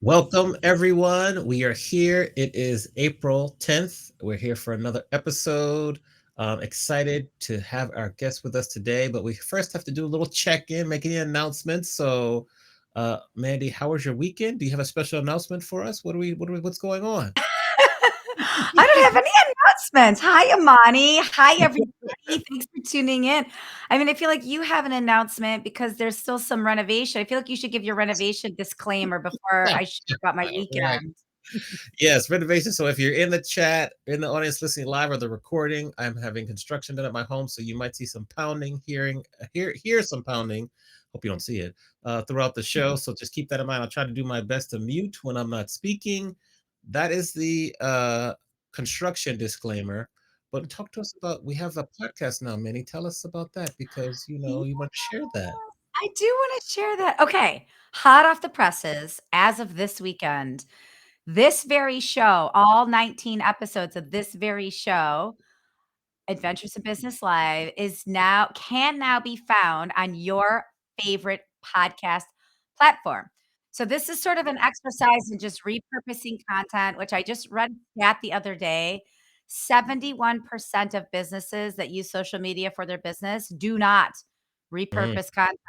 Welcome, everyone. We are here. It is April 10th. We're here for another episode. Excited to have our guest with us today, but we first have to do a little check in, make any announcements. Mandy, how was your weekend? Do you have a special announcement for us? What's going on? I don't have any announcements. Hi, Amani. Hi, everybody. Thanks for tuning in. I mean, I feel like you have an announcement because there's still some renovation. I feel like you should give your renovation disclaimer before I share about my Right. weekend. Yes, renovation. So if you're in the chat, in the audience listening live or the recording, I'm having construction done at my home, so you might see some pounding, hear some pounding. Hope you don't see it throughout the show. So just keep that in mind. I'll try to do my best to mute when I'm not speaking. That is the construction disclaimer. But talk to us about we have a podcast now, Minnie. Tell us about that because Yes, you want to share that. I do want to share that. Okay. Hot off the presses as of this weekend, this very show, all 19 episodes of this very show Adventures in Business Live can now be found on your favorite podcast platform. So this is sort of an exercise in just repurposing content, which I just read that the other day. 71% of businesses that use social media for their business do not Mm, repurpose content,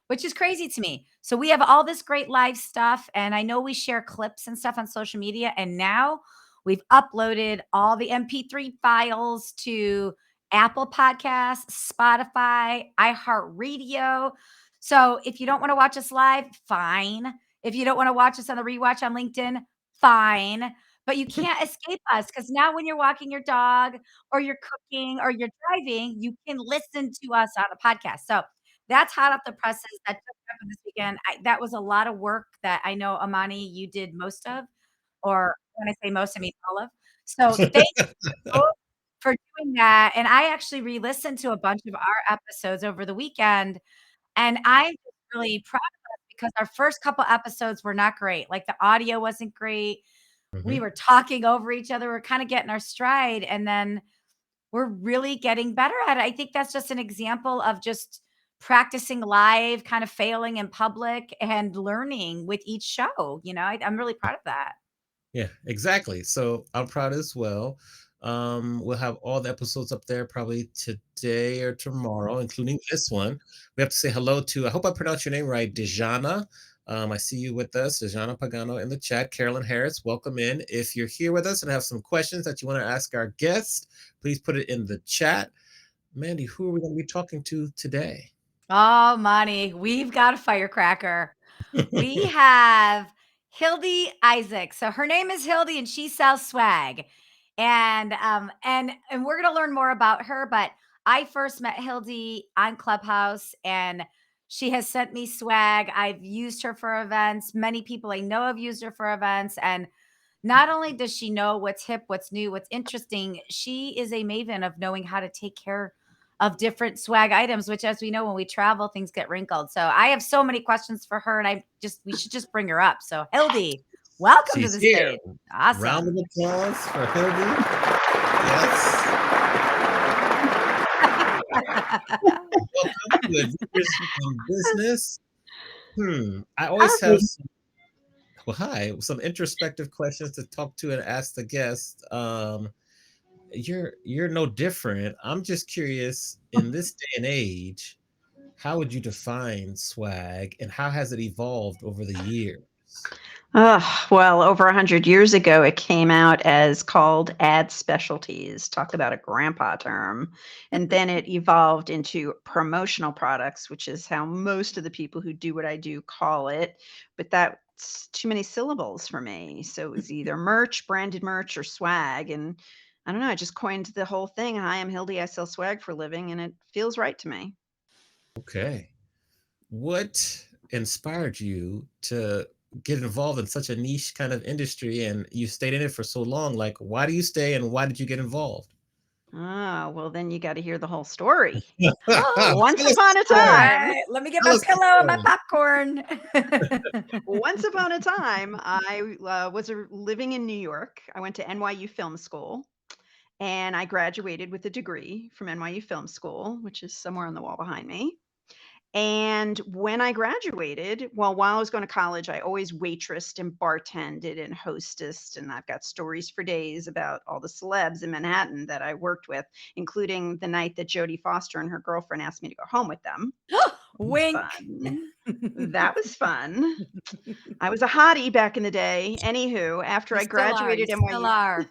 which is crazy to me. So we have all this great live stuff, and I know we share clips and stuff on social media, and now we've uploaded all the MP3 files to Apple Podcasts, Spotify, iHeartRadio. So if you don't want to watch us live, fine. If you don't want to watch us on the rewatch on LinkedIn, fine. But you can't escape us because now when you're walking your dog or you're cooking or you're driving, you can listen to us on a podcast. So that's hot off the presses. That just happened this weekend. That was a lot of work that I know, Amani, you did most of, or when I say most, I mean all of. So thank you for doing that. And I actually re-listened to a bunch of our episodes over the weekend, and I'm just really proud of us because our first couple episodes were not great. Like the audio wasn't great. We mhm. were talking over each other. We're kind of getting our stride, and then we're really getting better at it. I think that's just an example of just practicing live, kind of failing in public and learning with each show. I'm really proud of that. Yeah, exactly. So I'm proud as well. We'll have all the episodes up there probably today or tomorrow, including this one. We have to say hello to, I hope I pronounced your name right, Dejana. I see you with us, Dejana Pagano in the chat. Carolyn Harris, welcome in. If you're here with us and have some questions that you want to ask our guest, please put it in the chat. Mandy, who are we going to be talking to today? Oh, money. We've got a firecracker. We have Hildy Isaac. So her name is Hildy and she sells swag. And we're gonna learn more about her, but I first met Hildy on Clubhouse and she has sent me swag. I've used her for events. Many people I know have used her for events. And not only does she know what's hip, what's new, what's interesting, she is a maven of knowing how to take care of different swag items, which, as we know, when we travel, things get wrinkled. So I have so many questions for her, and we should just bring her up. So, Hildy, welcome to She's the here. stage. Round of Awesome. applause for Hildy. Yes. Welcome to Adventures in Business. I always have Howdy. some, well, hi, some introspective questions to talk to and ask the guest. You're no different. I'm just curious, in this day and age, how would you define swag and how has it evolved over the years? Well, over 100 years ago, it came out as called ad specialties. Talk about a grandpa term. And then it evolved into promotional products, which is how most of the people who do what I do call it. But that's too many syllables for me. So it was either merch, branded merch, or swag. And I don't know, I just coined the whole thing. Hi, I'm Hildy. I sell swag for a living, and it feels right to me. Okay. What inspired you to get involved in such a niche kind of industry and you stayed in it for so long? Like, why do you stay and why did you get involved? Well, then you got to hear the whole story. Oh, Once Tell us the upon a all story. time, right. Let me get Tell my us the pillow and my story. popcorn. once upon a time, I was living in New York. I went to NYU Film School and I graduated with a degree from NYU Film School, which is somewhere on the wall behind me. And when I graduated, well, while I was going to college, I always waitressed and bartended and hostessed. And I've got stories for days about all the celebs in Manhattan that I worked with, including the night that Jodie Foster and her girlfriend asked me to go home with them. Wink. Fun. That was fun. I was a hottie back in the day. Anywho, after You I still are. You graduated still NYU, are.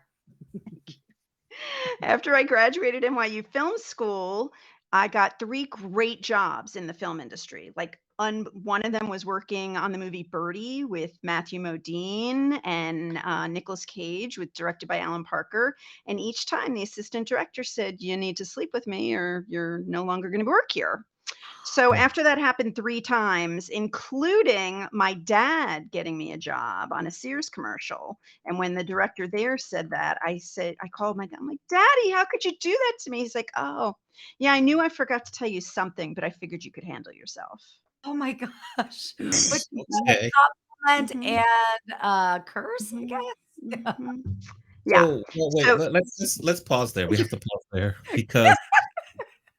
after I graduated NYU Film School, I got 3 great jobs in the film industry. Like, one of them was working on the movie Birdie with Matthew Modine and, Nicolas Cage, with directed by Alan Parker, and each time the assistant director said, "You need to sleep with me or you're no longer gonna work here." So Hmm. after that happened 3 times, including my dad getting me a job on a Sears commercial, and when the director there said that, I called my dad, I'm like, "Daddy, how could you do that to me?" He's like, "Oh, yeah, I knew I forgot to tell you something, but I figured you could handle yourself." Oh my gosh. Which is both Okay. a compliment Mhm, and a curse, I mhm, guess? mhm. Yeah. So, well, wait, So let's pause there. We have to pause there because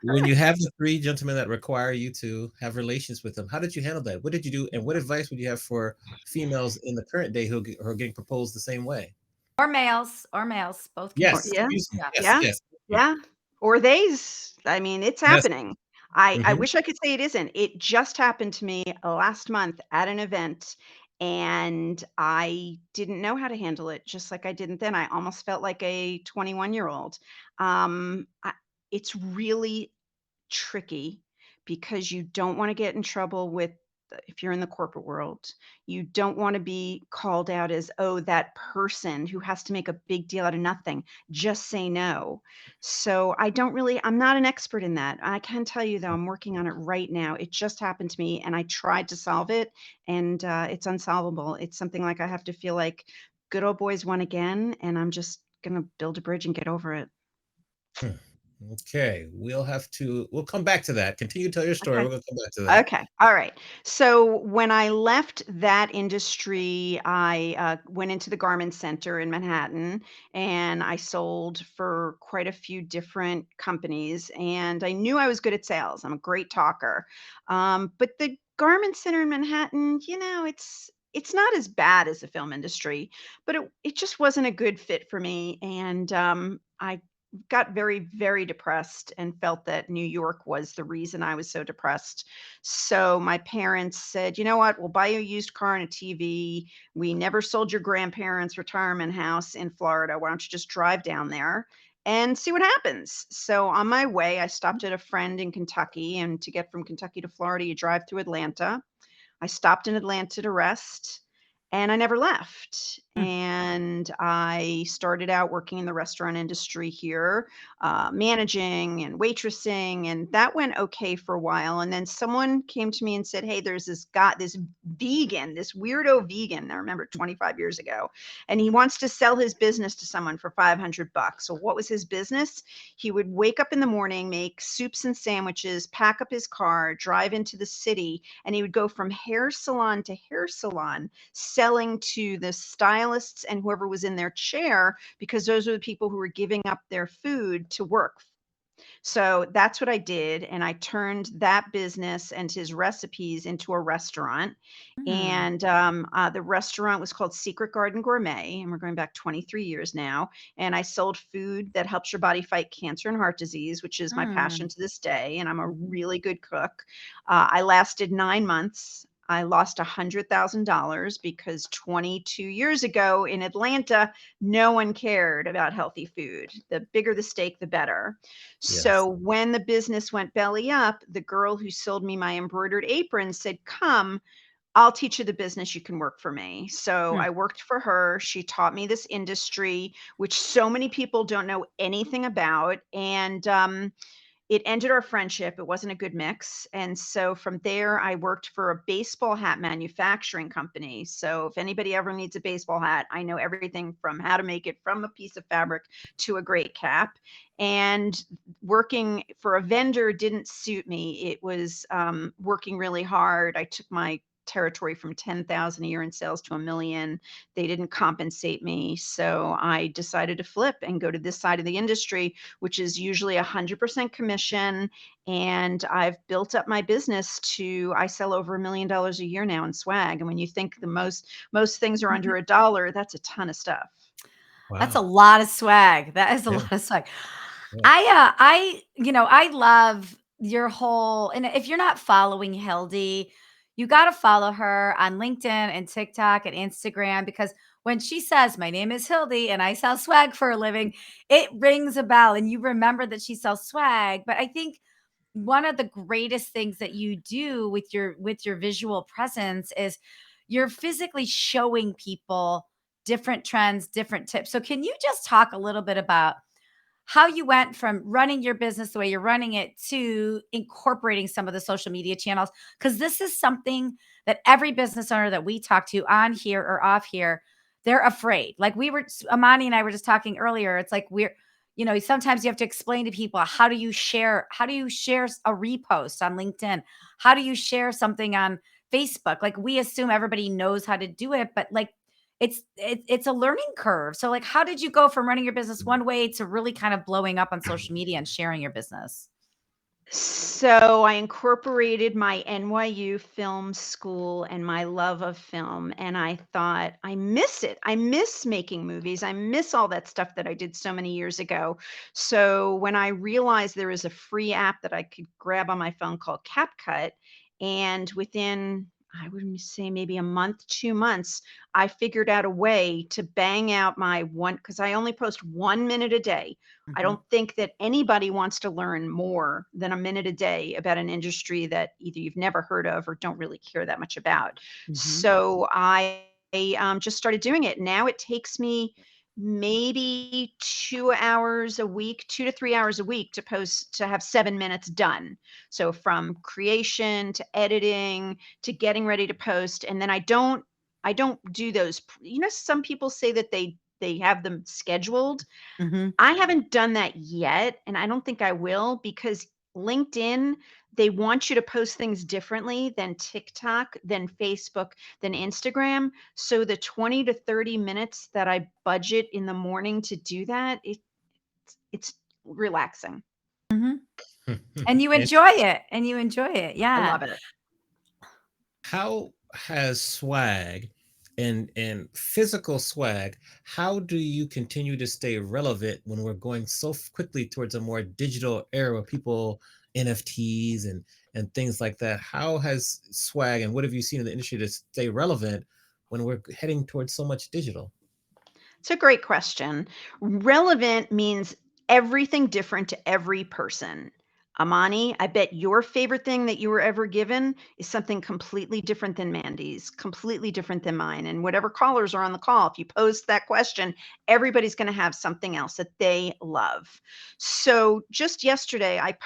when you have the 3 gentlemen that require you to have relations with them, how did you handle that? What did you do, and what advice would you have for females in the current day who are getting proposed the same way? Or males, both can or work. Yes, yeah, excuse me. Yeah. Yes, yeah, yes. Thank you. yeah, or theys. I mean, it's Yes. happening. I Mhm. wish I could say it isn't. It just happened to me last month at an event, and I didn't know how to handle it, just like I didn't then. I almost felt like a 21-year-old. I It's really tricky because you don't wanna get in trouble with if you're in the corporate world, you don't wanna be called out as, "Oh, that person who has to make a big deal out of nothing. Just say no." So, I'm not an expert in that. I can tell you, though, I'm working on it right now. It just happened to me, and I tried to solve it, and, it's unsolvable. It's something like I have to feel like good old boys won again, and I'm just gonna build a bridge and get over it. Hmm. Okay, we'll come back to that. Continue to tell your story. Okay. We're gonna come back to that. Okay. All right. So when I left that industry, I went into the garment center in Manhattan and I sold for quite a few different companies. And I knew I was good at sales. I'm a great talker. But the garment center in Manhattan, it's not as bad as the film industry, but it just wasn't a good fit for me. And I got very, very depressed and felt that New York was the reason I was so depressed. So my parents said, "You know what? We'll buy you a used car and a TV. We never sold your grandparents' retirement house in Florida. Why don't you just drive down there and see what happens?" So on my way, I stopped at a friend in Kentucky. And to get from Kentucky to Florida, you drive through Atlanta. I stopped in Atlanta to rest, and I never left. Mm, And I started out working in the restaurant industry here, managing and waitressing, and that went okay for a while. And then someone came to me and said, "Hey, there's this guy, this vegan, this weirdo vegan." I remember 25 years ago, and he wants to sell his business to someone for 500 bucks. So what was his business? He would wake up in the morning, make soups and sandwiches, pack up his car, drive into the city, and he would go from hair salon to hair salon selling to the stylists and whoever was in their chair because those are the people who were giving up their food to work. So that's what I did, and I turned that business and his recipes into a restaurant. mm, And the restaurant was called Secret Garden Gourmet, and we're going back 23 years now. And I sold food that helps your body fight cancer and heart disease, which is my passion mm. to this day. And I'm a really good cook. I lasted 9 months. I lost $100,000 because 22 years ago in Atlanta, no one cared about healthy food. The bigger the steak, the better. Yes. So when the business went belly up, the girl who sold me my embroidered apron said, "Come, I'll teach you the business. You can work for me." So Mm. I worked for her. She taught me this industry, which so many people don't know anything about. And it ended our friendship. It wasn't a good mix. And so from there, I worked for a baseball hat manufacturing company. So if anybody ever needs a baseball hat, I know everything from how to make it from a piece of fabric to a great cap. And working for a vendor didn't suit me. It was working really hard. I took my territory from 10,000 a year in sales to a million. They didn't compensate me. So I decided to flip and go to this side of the industry, which is usually 100% commission. And I've built up my business to, I sell over $1 million a year now in swag. And when you think the most things are under $1, that's a ton of stuff. That's a Wow. lot of swag. That is a Yeah. lot of swag. Yeah. I love your whole, and if you're not following Hildy, you got to follow her on LinkedIn and TikTok and Instagram, because when she says, "My name is Hildy and I sell swag for a living," it rings a bell and you remember that she sells swag. But I think one of the greatest things that you do with your visual presence is you're physically showing people different trends, different tips. So can you just talk a little bit about how you went from running your business the way you're running it to incorporating some of the social media channels? Because this is something that every business owner that we talk to on here or off here, they're afraid. Like Amani and I were just talking earlier. It's like sometimes you have to explain to people, how do you share a repost on LinkedIn? How do you share something on Facebook? Like, we assume everybody knows how to do it, but like, it's a learning curve. So like, how did you go from running your business one way to really kind of blowing up on social media and sharing your business? So I incorporated my NYU film school and my love of film. And I thought, I miss it. I miss making movies. I miss all that stuff that I did so many years ago. So when I realized there is a free app that I could grab on my phone called CapCut, and within, I would say maybe a month, 2 months, I figured out a way to bang out my one, because I only post 1 minute a day. I Mhm, don't think that anybody wants to learn more than a minute a day about an industry that either you've never heard of or don't really care that much about. mhm, So I just started doing it. Now it takes me maybe 2 hours a week, 2 to 3 hours a week to post, to have 7 minutes done. So from creation to editing to getting ready to post. And then I don't do those. Some people say that they have them scheduled. mhm, I haven't done that yet, and I don't think I will, because LinkedIn, they want you to post things differently than TikTok, than Facebook, than Instagram. So the 20 to 30 minutes that I budget in the morning to do that, it's relaxing. mhm. And you enjoy Interesting. it, and you enjoy it. I Yeah. love it. How has swag and physical swag, how do you continue to stay relevant when we're going so quickly towards a more digital era where people NFTs and things like that? How has swag and what have you seen in the industry to stay relevant when we're heading towards so much digital? It's a great question. Relevant means everything different to every person. Amani, I bet your favorite thing that you were ever given is something completely different than Mandy's, completely different than mine. And whatever callers are on the call, if you pose that question, everybody's going to have something else that they love. So just yesterday, I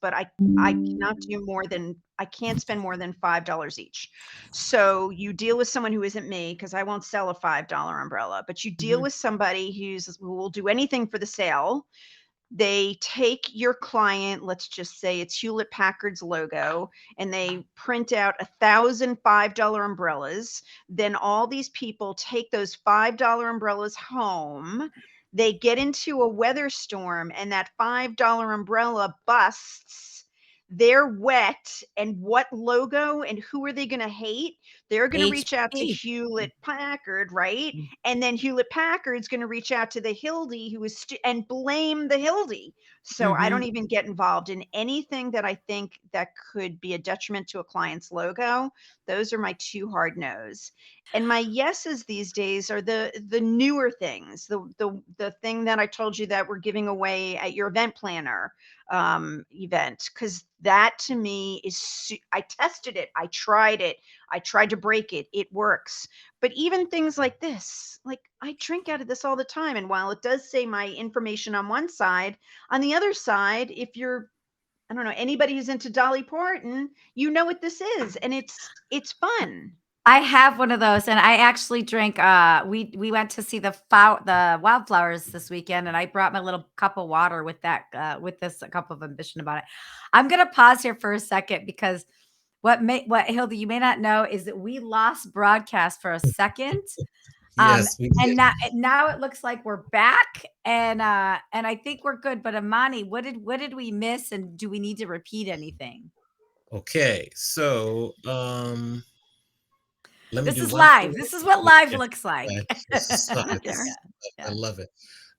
but I cannot do more than I can't spend more than $5 each. So you deal with someone who isn't me because I won't sell a $5 umbrella, but you deal Mhm. with somebody who will do anything for the sale. They take your client, let's just say it's Hewlett Packard's logo, and they print out 1,000 $5 umbrellas. Then all these people take those $5 umbrellas home. They get into a weather storm, and that $5 umbrella busts. They're wet. And what logo and who are they going to hate? They're going to reach out to HP. Hewlett Packard, right? And then Hewlett Packard's going to reach out to the Hildy who is and blame the Hildy. So I don't Mhm. even get involved in anything that I think that could be a detriment to a client's logo. Those are my two hard no's. And my yeses these days are the newer things. The thing that I told you that we're giving away at your event planner event, because that to me is I tested it, I tried to break it, it works. But even things like this, like I drink out of this all the time. And while it does say my information on one side, on the other side, if you're, I don't know, anybody who's into Dolly Parton, you know what this is. And it's fun. I have one of those, and I actually drink, we went to see the wildflowers this weekend, and I brought my little cup of water with that, with this cup of ambition about it. I'm gonna pause here for a second because what Hilda, you may not know is that we lost broadcast for a second, um, Yes, we did. and now it looks like we're back, and I think we're good, but Amani, what did we miss, and do we need to repeat anything? Okay, so let me This do is one thing live. real This is what quickly. live Yes, looks like. this is live. Okay. Yeah, I yeah. love it.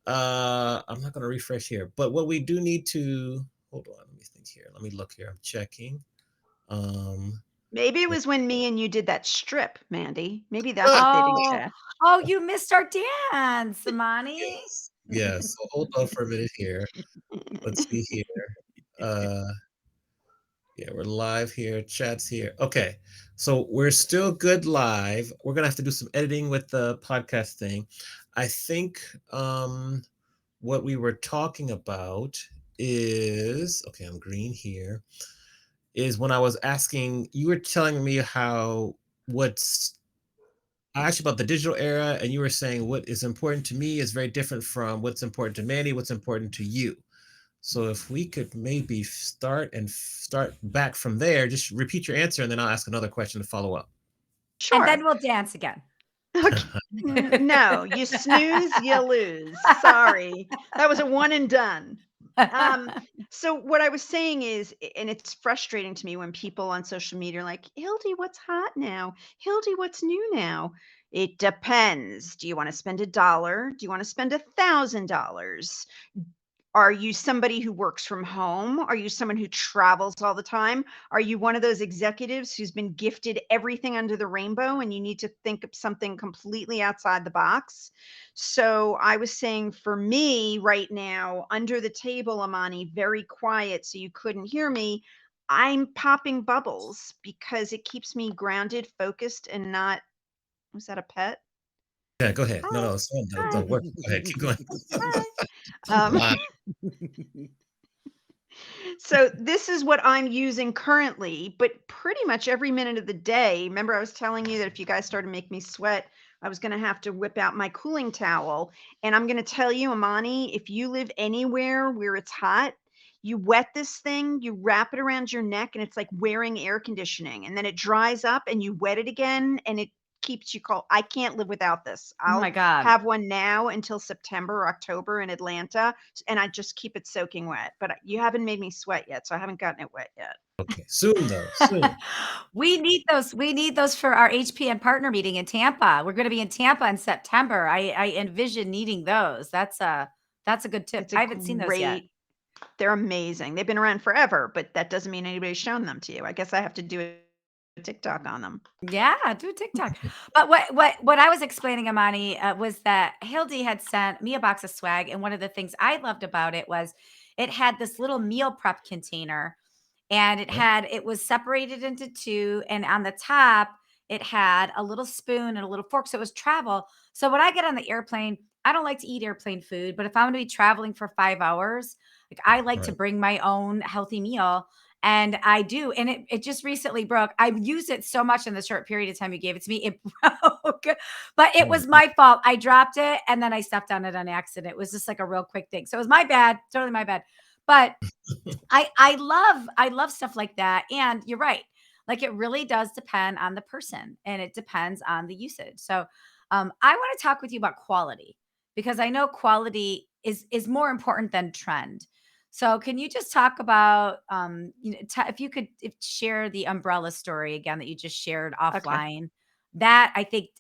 I'm not gonna refresh here, but what we do need to hold on. Let me think here. Let me look here. I'm checking. Um, Maybe it yeah. was when me and you did that strip, Mandy. Maybe that's Ah, what they didn't Oh, catch. oh, you missed our dance, Amani. yes, yes. So hold on for a minute here. Let's see here. Uh, yeah, we're live here. Chat's here. Okay, so we're still good live. We're gonna have to do some editing with the podcast thing. I think what we were talking about is okay. I'm green here. Is when I was asking, you were telling me how what's I asked you about the digital era, and you were saying what is important to me is very different from what's important to Manny, what's important to you. So if we could maybe start back from there, just repeat your answer, and then I'll ask another question to follow up. And then Sure. we'll dance again. Okay. No, you snooze, you lose. Sorry. That was a one and done. Um, so what I was saying is, and it's frustrating to me when people on social media are like, Hildy, what's hot now? Hildy, what's new now? It depends. Do you want to spend $1? Do you want to spend $1,000? Are you somebody who works from home? Are you someone who travels all the time? Are you one of those executives who's been gifted everything under the rainbow and you need to think of something completely outside the box? So I was saying for me right now, under the table, Amani, very quiet, so you couldn't hear me. I'm popping bubbles because it keeps me grounded, focused, and not, was that a pet? Yeah, go ahead. No, Hi. no, it's fine. Hi. Don't worry. Go ahead. Keep going. Hi. Live. So this is what I'm using currently, but pretty much every minute of the day. Remember, I was telling you that if you guys started to make me sweat, I was going to have to whip out my cooling towel. And I'm going to tell you, Amani, if you live anywhere where it's hot, you wet this thing, you wrap it around your neck, and it's like wearing air conditioning. And then it dries up and you wet it again, and it keeps you cold. I can't live without this. Oh my I'll God. have one now until September or October in Atlanta, and I just keep it soaking wet. But you haven't made me sweat yet, so I haven't gotten it wet yet. Okay. Soon though. Soon. We need those. We need those for our HPN partner meeting in Tampa. We're going to be in Tampa in September. I envision needing those. That's a good tip. It's a I haven't seen those yet. great, they're amazing. They've been around forever, but that doesn't mean anybody's shown them to you. I guess I have to do a TikTok on them. Yeah, do a TikTok. But what I was explaining, Amani, was that Hildy had sent me a box of swag, and one of the things I loved about it was it had this little meal prep container, and Yeah. it was separated into two, and on the top it had a little spoon and a little fork. So it was travel. So when I get on the airplane, I don't like to eat airplane food, but if I'm going to be traveling for 5 hours, like I like to Right. bring my own healthy meal. And I do. And it just recently broke. I've used it so much in the short period of time you gave it to me. It broke, but it Oh, was no. my fault. I dropped it and then I stepped on it on accident. It was just like a real quick thing. So it was my bad. Totally my bad. But I love stuff like that, and you're right. Like, it really does depend on the person, and it depends on the usage. So, I wanna talk with you about quality, because I know quality is more important than trend. So, can you just talk about, if you could share the umbrella story again that you just shared Okay. offline? That I think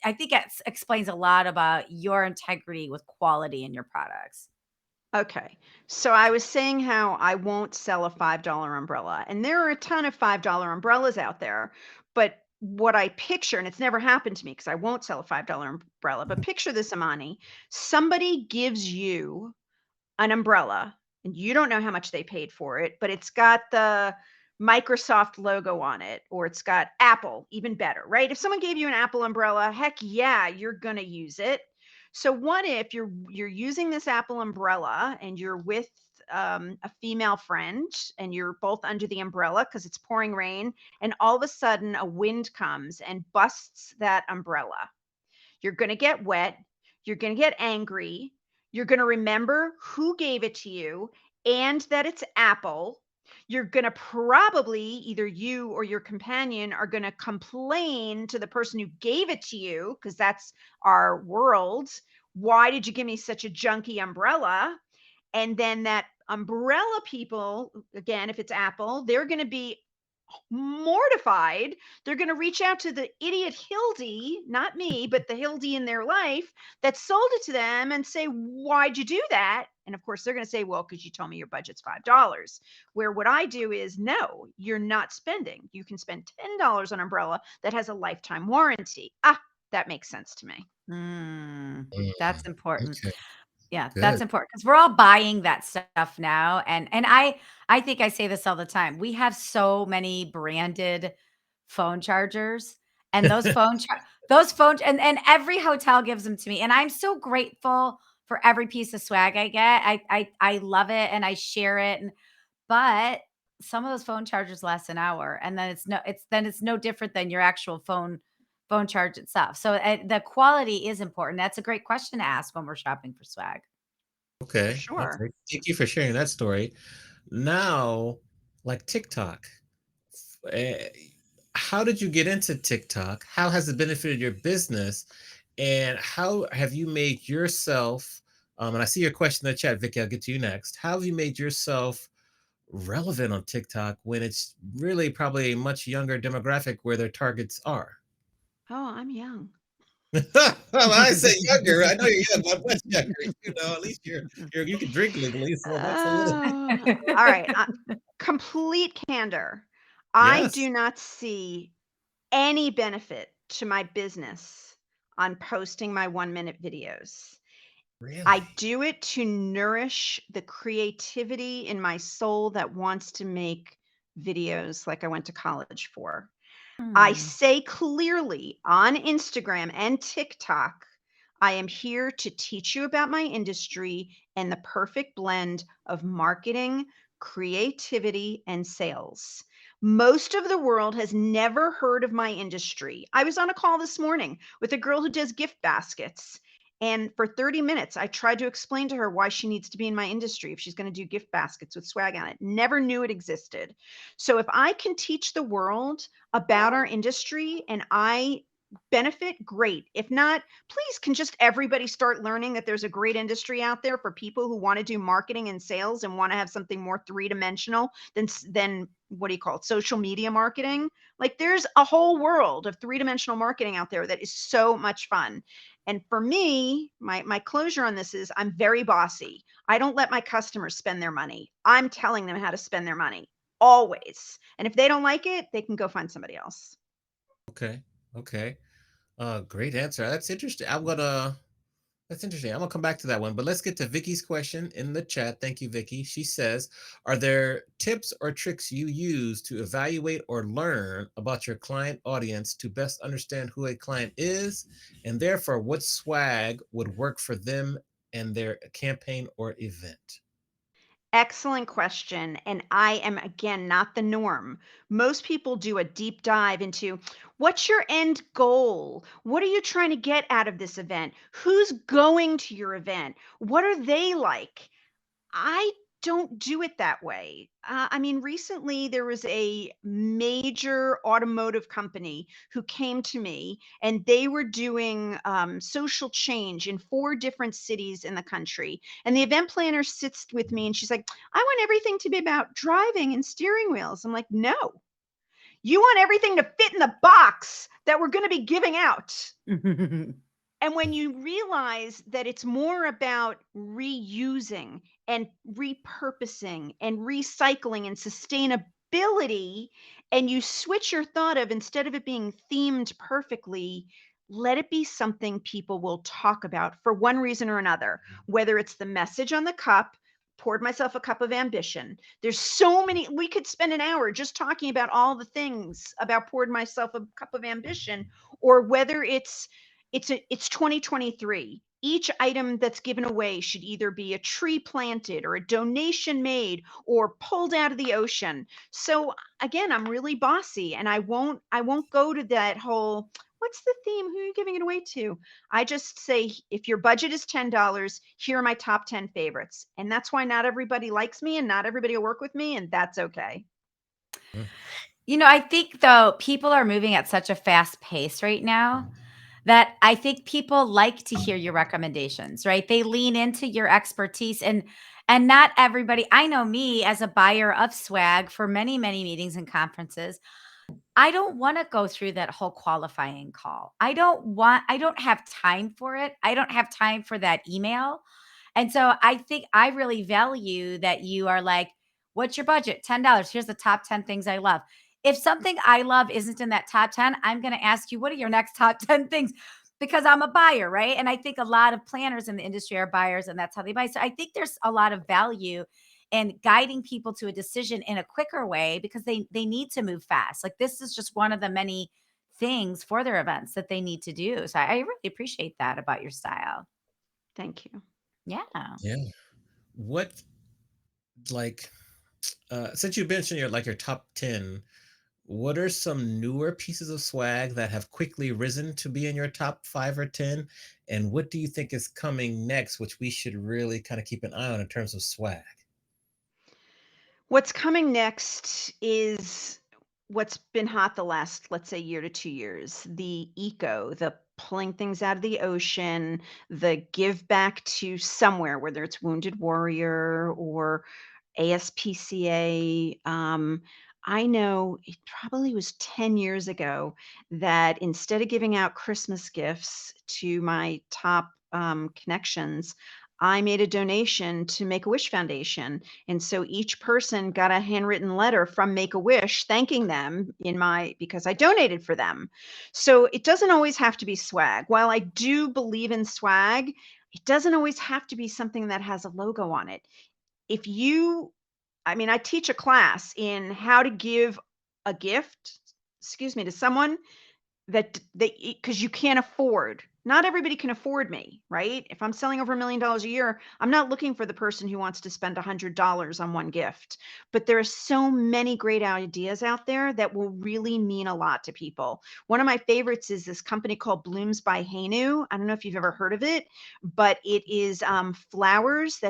explains a lot about your integrity with quality in your products. Okay. So I was saying how I won't sell a $5 umbrella. And there are a ton of $5 umbrellas out there. But what I picture, and it's never happened to me because I won't sell a $5 umbrella, but picture this, Amani. Somebody gives you an umbrella and you don't know how much they paid for it, but it's got the Microsoft logo on it or it's got Apple, even better, right? If someone gave you an Apple umbrella, heck yeah, you're going to use it. So what if you're using this Apple umbrella and you're with a female friend and you're both under the umbrella because it's pouring rain and all of a sudden a wind comes and busts that umbrella? You're going to get wet. You're going to get angry. You're going to remember who gave it to you and that it's Apple. You're going to probably, either you or your companion are going to complain to the person who gave it to you, because that's our world. Why did you give me such a junky umbrella? And then that umbrella people, again, if it's Apple, they're going to be mortified. They're going to reach out to the idiot Hildy, not me, but the Hildy in their life that sold it to them and say, "Why'd you do that?" And of course, they're going to say, "Well, because you told me your budget's $5." Where what I do is, no, you're not spending. You can spend $10 on an umbrella that has a lifetime warranty. Ah, that makes sense to me. Mm, that's Mm, important. okay, Yeah, that's good. important because 'cause we're all buying that stuff now, and I think I say this all the time. We have so many branded phone chargers, and those phone and every hotel gives them to me, and I'm so grateful for every piece of swag I get. I love it, and I share it, but some of those phone chargers last an hour, and then it's no different than your actual phone charge itself. So, the quality is important. That's a great question to ask when we're shopping for swag. For Okay, sure. okay. Thank you for sharing that story. Now, like TikTok, eh, how did you get into TikTok? How has it benefited your business? And how have you made yourself, and I see your question in the chat, Vicky, I'll get to you next. How have you made yourself relevant on TikTok when it's really probably a much younger demographic where their targets are? Oh, I'm young. Well, I say younger. I know you're young, but much younger. At least you can drink legally, so that's a little. Oh, all right. Complete candor. I Yes, do not see any benefit to my business on posting my 1-minute videos. I really. do it to nourish the creativity in my soul that wants to make videos like I went to college for. I Hmm. say clearly on Instagram and TikTok, I am here to teach you about my industry and the perfect blend of marketing, creativity, and sales. Most of the world has never heard of my industry. I was on a call this morning with a girl who does gift baskets. And for 30 minutes, I tried to explain to her why she needs to be in my industry if she's going to do gift baskets with swag on it. Never knew it existed. So if I can teach the world about our industry and I benefit, great. If not, please can just everybody start learning that there's a great industry out there for people who want to do marketing and sales and want to have something more three-dimensional than what do you call it? Social media marketing. Like there's a whole world of three-dimensional marketing out there that is so much fun. And for me, my closure on this is I'm very bossy. I don't let my customers spend their money. I'm telling them how to spend their money always. And if they don't like it, they can go find somebody else. Okay, okay. Great answer. That's interesting. I'm gonna That's interesting. I'm gonna come back to that one, but let's get to Vicky's question in the chat. Thank you, Vicky. She says, "Are there tips or tricks you use to evaluate or learn about your client audience to best understand who a client is, and therefore what swag would work for them and their campaign or event?" Excellent question. And I am, again, not the norm. Most people do a deep dive into what's your end goal? What are you trying to get out of this event? Who's going to your event? What are they like? I don't do it that way. I mean, recently there was a major automotive company who came to me and they were doing social change in 4 different cities in the country. And the event planner sits with me and she's like, I want everything to be about driving and steering wheels. I'm like, no, you want everything to fit in the box that we're going to be giving out. And when you realize that it's more about reusing and repurposing and recycling and sustainability, and you switch your thought of instead of it being themed perfectly, let it be something people will talk about for one reason or another, whether it's the message on the cup. Poured myself a cup of ambition. There's so many, we could spend an hour just talking about all the things about poured myself a cup of ambition, or whether it's 2023. Each item that's given away should either be a tree planted or a donation made or pulled out of the ocean. So again, I'm really bossy and I won't go to that whole what's the theme? Who are you giving it away to? I just say if your budget is $10, here are my top 10 favorites. And that's why not everybody likes me and not everybody will work with me and that's okay. Mm, I think though people are moving at such a fast pace right now that I think people like to hear your recommendations, right? They lean into your expertise and not everybody. I know me as a buyer of swag for many, many meetings and conferences. I don't want to go through that whole qualifying call. I don't have time for it. I don't have time for that email. And so I think I really value that you are like, what's your budget? $10. Here's the top 10 things I love. If something I love isn't in that top 10, I'm going to ask you, what are your next top 10 things? Because I'm a buyer, right? And I think a lot of planners in the industry are buyers and that's how they buy. So I think there's a lot of value in guiding people to a decision in a quicker way because they need to move fast. Like this is just one of the many things for their events that they need to do. So I really appreciate that about your style. Thank you. Yeah. yeah. What like since you mentioned your top 10, what are some newer pieces of swag that have quickly risen to be in your top 5 or 10? And what do you think is coming next, which we should really kind of keep an eye on in terms of swag? What's coming next is what's been hot the last, let's say, year to 2 years, the eco, the pulling things out of the ocean, the give back to somewhere, whether it's Wounded Warrior or ASPCA. I know it probably was 10 years ago that instead of giving out Christmas gifts to my top connections, I made a donation to Make a Wish Foundation. And so each person got a handwritten letter from Make a Wish thanking them because I donated for them. So it doesn't always have to be swag. While I do believe in swag, it doesn't always have to be something that has a logo on it. If you I mean, I teach a class in how to give a gift, excuse me, to someone that they because you can't afford. Not everybody can afford me, right? If I'm selling over $1 million a year, I'm not looking for the person who wants to spend $100 on one gift. But there are so many great ideas out there that will really mean a lot to people. One of my favorites is this company called Blooms by Hainu. I don't know if you've ever heard of it, but it is flowers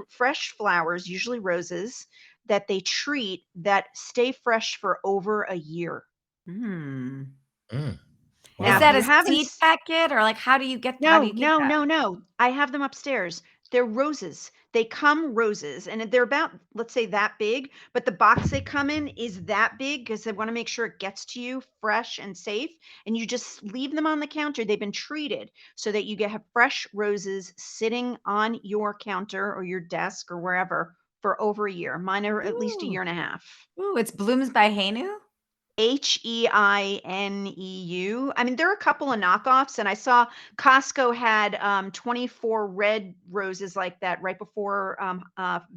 fresh flowers, usually roses, that they treat that stay fresh for over a year. Hmm. Mm, Is Now, wow. if that you a haven't seed packet or like how do No, you get no, that? no, no. I have them upstairs. They're roses. They come roses and they're about, let's say, that big, but the box they come in is that big because they want to make sure it gets to you fresh and safe. And you just leave them on the counter. They've been treated so that you get have fresh roses sitting on your counter or your desk or wherever for over a year. Mine are at least a Ooh. year and a half. Ooh, it's Blooms by Hainu? Heineu. I mean, there are a couple of knockoffs, and I saw Costco had 24 red roses like that right before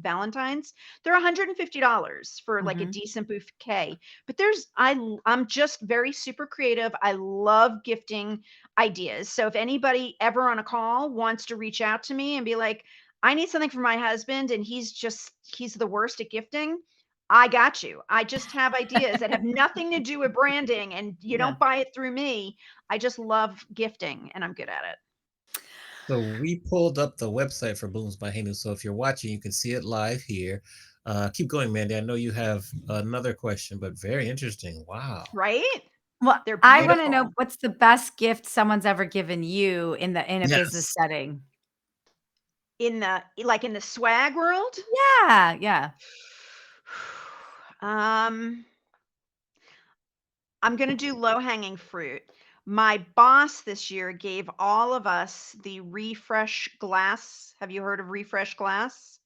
Valentine's. They're $150 for like a Mhm. decent bouquet. But I'm just very super creative. I love gifting ideas. So if anybody ever on a call wants to reach out to me and be like, I need something for my husband, and he's the worst at gifting. I got you. I just have ideas that have nothing to do with branding, and you Yeah. don't buy it through me. I just love gifting and I'm good at it. So we pulled up the website for Blooms by Hanu. So if you're watching, you can see it live here. Keep going, Mandy. I know you have another question, but very interesting. Wow. Right? Well, They're I wanna know beautiful. what's the best gift someone's ever given you in a business Yes. setting? In the swag world? Yeah, yeah. Um, I'm gonna do low hanging fruit. My boss this year gave all of us the refresh glass. Have you heard of refresh glass?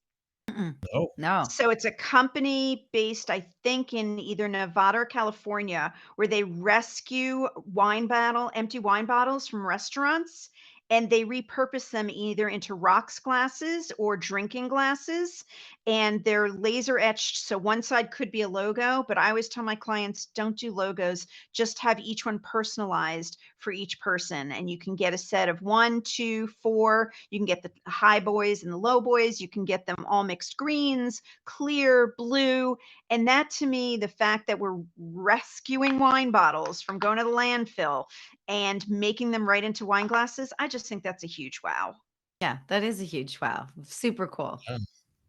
Mm-mm. Oh, No. So it's a company based, I think, in either Nevada or California, where they rescue empty wine bottles from restaurants, and they repurpose them either into rocks glasses or drinking glasses. And they're laser etched. So one side could be a logo, but I always tell my clients, don't do logos, just have each one personalized for each person. And you can get a set of one, two, four. You can get the high boys and the low boys. You can get them all mixed greens, clear, blue. And that to me, the fact that we're rescuing wine bottles from going to the landfill and making them right into wine glasses, I just think that's a huge wow. Yeah, that is a huge wow. Super cool. yeah.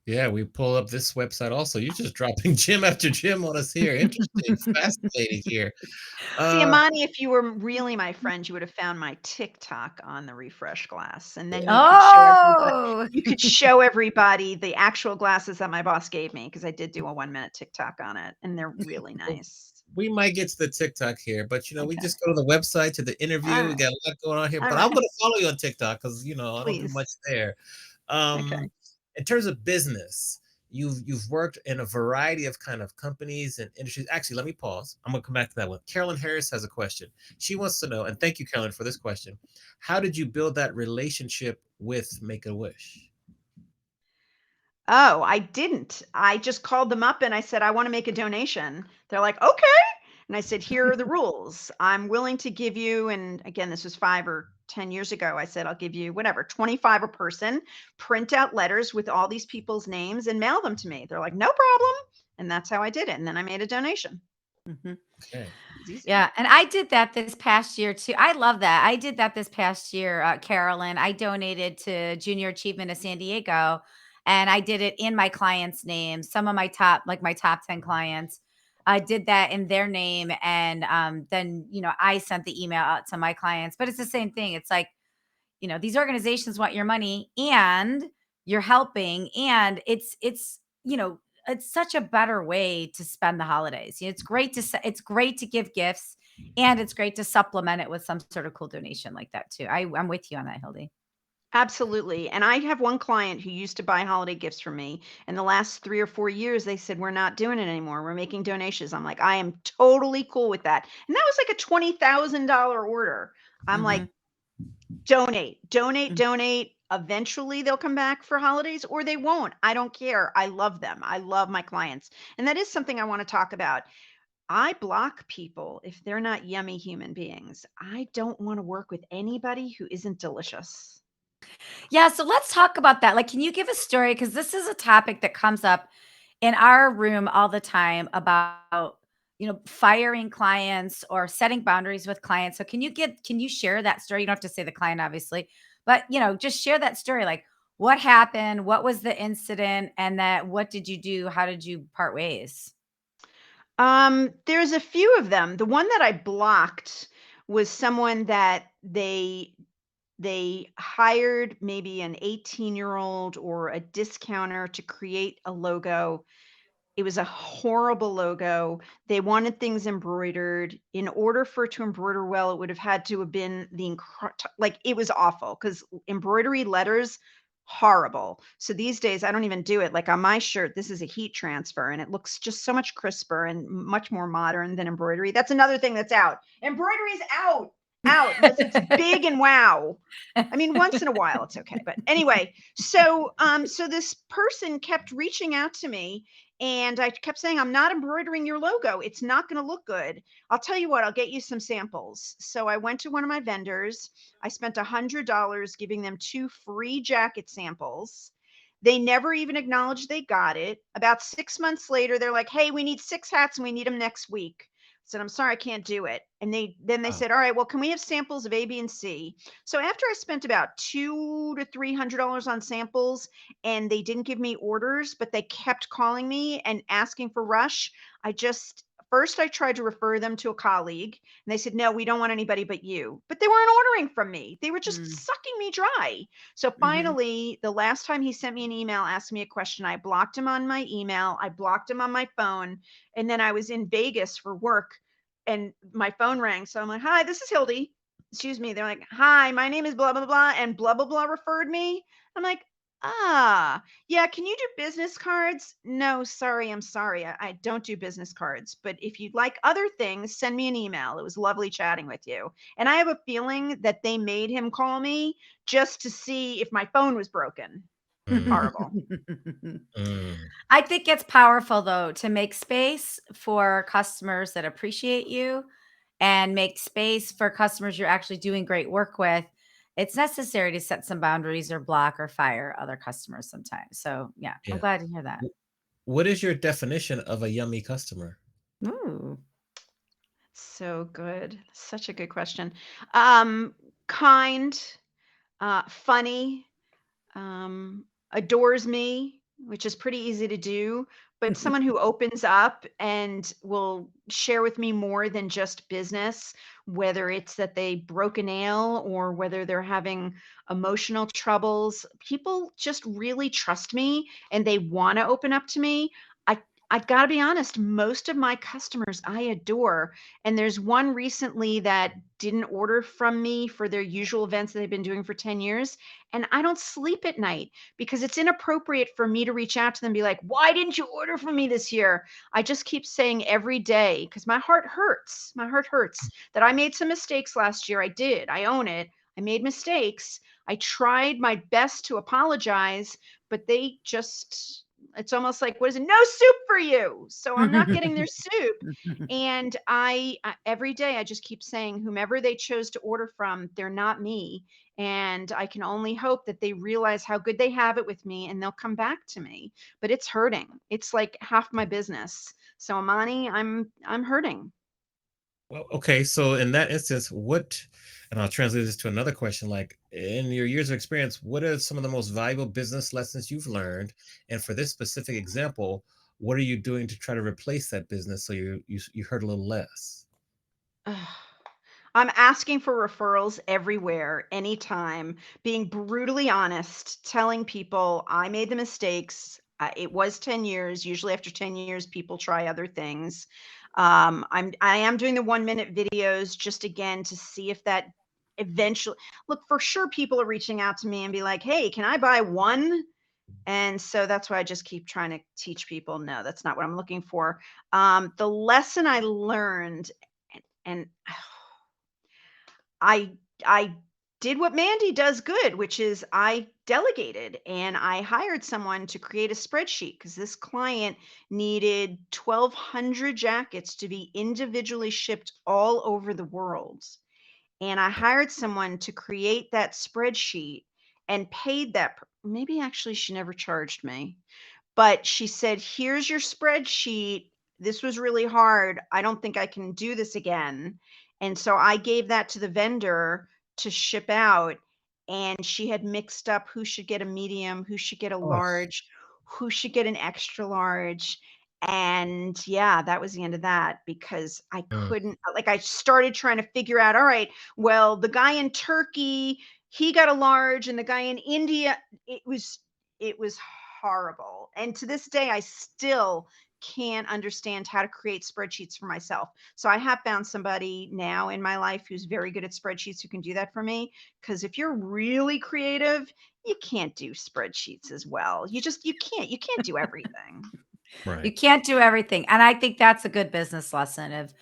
Yeah, we pull up this website also. You're just dropping gem after gem on us here. Interesting, fascinating here. See, Uh, Amani, if you were really my friend, you would have found my TikTok on the refresh glass. And then Oh! you could show everybody the actual glasses that my boss gave me because I did do a 1 minute TikTok on it, and they're really well, nice. we might get to the TikTok here, but we Okay. just go to the website to the All interview. We right. got a lot going on here, All but I'm right. gonna follow you on TikTok because I don't do Please. much there. Okay. Um, in terms of business, you've worked in a variety of kind of companies and industries. Actually, let me pause. I'm gonna come back to that one. Carolyn Harris has a question. She wants to know, and thank you, Carolyn, for this question. How did you build that relationship with Make a Wish? Oh, I didn't. I just called them up and I said, I want to make a donation. They're like, okay. And I said, here are the rules. I'm willing to give you, and again, this was 5 or 10 years ago. I said, I'll give you whatever, 25 a person, print out letters with all these people's names and mail them to me. They're like, no problem. And that's how I did it. And then I made a donation. Mhm. Okay. It's easy. Yeah, and I did that this past year too. I love that. I did that this past year, Carolyn. I donated to Junior Achievement of San Diego, and I did it in my clients' names. Some of my top 10 clients, I did that in their name, and then I sent the email out to my clients. But it's the same thing. It's like these organizations want your money and you're helping, and it's such a better way to spend the holidays. It's great it's great to give gifts, and it's great to supplement it with some sort of cool donation like that too. I'm with you on that, Hildy. Absolutely. And I have one client who used to buy holiday gifts from me. In the last 3 or 4 years, they said, we're not doing it anymore. We're making donations. I'm like, I am totally cool with that. And that was like a $20,000 order. I'm like, Hmm. donate, donate, donate. Eventually they'll come back for holidays or they won't. I don't care. I love them. I love my clients. And that is something I want to talk about. I block people if they're not yummy human beings. I don't want to work with anybody who isn't delicious. Yeah, so let's talk about that. Like, can you give a story? Because this is a topic that comes up in our room all the time about, firing clients or setting boundaries with clients. So can you share that story? You don't have to say the client, obviously, but just share that story. Like, what happened? What was the incident? And what did you do? How did you part ways? There's a few of them. The one that I blocked was someone that they hired maybe an 18-year-old or a discounter to create a logo. It was a horrible logo. They wanted things embroidered. In order for it to embroider well, it would have had to have been like it was awful because embroidery letters, horrible. So these days I don't even do it. Like on my shirt, this is a heat transfer and it looks just so much crisper and much more modern than embroidery. That's another thing that's out. Embroidery is out, unless it's big and wow. I mean, once in a while it's okay. But anyway, so this person kept reaching out to me and I kept saying, I'm not embroidering your logo. It's not going to look good. I'll tell you what, I'll get you some samples. So I went to one of my vendors. I spent $100 giving them 2 free jacket samples. They never even acknowledged they got it. About 6 months later, they're like, hey, we need 6 hats and we need them next week. I said, I'm sorry, I can't do it. And they Wow. said, all right, well, can we have samples of A, B, and C? So after I spent about $200 to $300 on samples, and they didn't give me orders, but they kept calling me and asking for rush, I just first I tried to refer them to a colleague, and they said, no, we don't want anybody but you. But they weren't ordering from me. They were just Mm. sucking me dry. So Mhm. finally, the last time he sent me an email asking me a question, I blocked him on my email, I blocked him on my phone, and then I was in Vegas for work and my phone rang. So I'm like, hi, this is Hildy. Excuse me. They're like, hi, my name is blah, blah, blah. And blah, blah, blah referred me. I'm like, ah, yeah, can you do business cards? No, sorry, I'm sorry. I don't do business cards. But if you'd like other things, send me an email. It was lovely chatting with you. And I have a feeling that they made him call me just to see if my phone was broken. Mm, Horrible. mm, I think it's powerful though to make space for customers that appreciate you and make space for customers you're actually doing great work with. It's necessary to set some boundaries or block or fire other customers sometimes. So, yeah, I'm yeah. glad to hear that. W What is your definition of a yummy customer? Ooh. So good. Such a good question. Um, kind, funny, adores me, which is pretty easy to do, but someone who opens up and will share with me more than just business, whether it's that they broke a nail or whether they're having emotional troubles. People just really trust me and they want to open up to me. I I got to be honest, most of my customers I adore. And there's one recently that didn't order from me for their usual events that they've been doing for 10 years. And I don't sleep at night because it's inappropriate for me to reach out to them and be like, why didn't you order from me this year? I just keep saying every day because my heart hurts. My heart hurts that I made some mistakes last year. I did. I own it. I made mistakes. I tried my best to apologize, but they just, it's almost like, what is it? No soup for you. So I'm not getting their soup. And every day I just keep saying, whomever they chose to order from, they're not me. And I can only hope that they realize how good they have it with me and they'll come back to me. But it's hurting. It's like half my business. So Amani, I'm hurting. Well, okay, so in that instance, what and I'll translate this to another question, like, in your years of experience, what are some of the most valuable business lessons you've learned? And for this specific example, what are you doing to try to replace that business so you hurt a little less? Ugh. I'm asking for referrals everywhere, anytime, being brutally honest, telling people I made the mistakes. It was 10 years. Usually after 10 years, people try other things. I am doing the 1 minute videos just again to see if that eventually look for sure people are reaching out to me and be like, hey, can I buy one? And so that's why I just keep trying to teach people, no, that's not what I'm looking for. The lesson I learned, and I I did what Mandy does good, which is I delegated and I hired someone to create a spreadsheet because this client needed 1,200 jackets to be individually shipped all over the world. And I hired someone to create that spreadsheet and paid maybe actually she never charged me, but she said, "Here's your spreadsheet. This was really hard. I don't think I can do this again." And so I gave that to the vendor to ship out, and she had mixed up who should get a medium, who should get a Oh, large, who should get an extra large. And yeah, that was the end of that because I mm, couldn't, like, I started trying to figure out, all right, well, the guy in Turkey, he got a large, and the guy in India, it was it was horrible. And to this day, I still can't understand how to create spreadsheets for myself. So I have found somebody now in my life who's very good at spreadsheets who can do that for me. Because if you're really creative, you can't do spreadsheets as well. You can't do everything. You Right. can't do everything. And I think that's a good business lesson of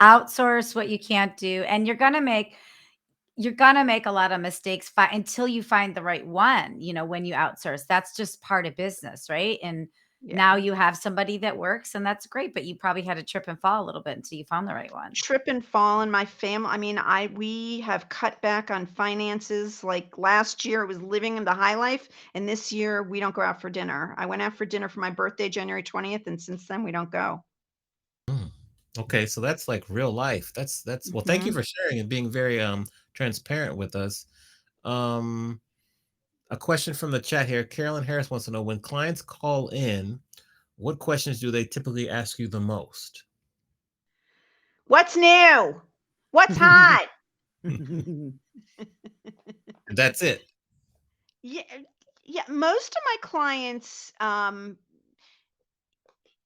outsource what you can't do. And you're gonna make a lot of mistakes until you find the right one, when you outsource. That's just part of business, right? And now Yeah. you have somebody that works and that's great, but you probably had to trip and fall a little bit until you found the right one. Trip and fall in my family. I mean, I we have cut back on finances. Like last year, it was living in the high life, and this year we don't go out for dinner. I went out for dinner for my birthday, January 20th, and since then we don't go. Mm. Okay, so that's like real life. That's well, thank you Mhm. for sharing and being very transparent with us. Um a question from the chat here. Carolyn Harris wants to know, when clients call in, what questions do they typically ask you the most? What's new? What's hot? That's it. Yeah, yeah. Most of my clients,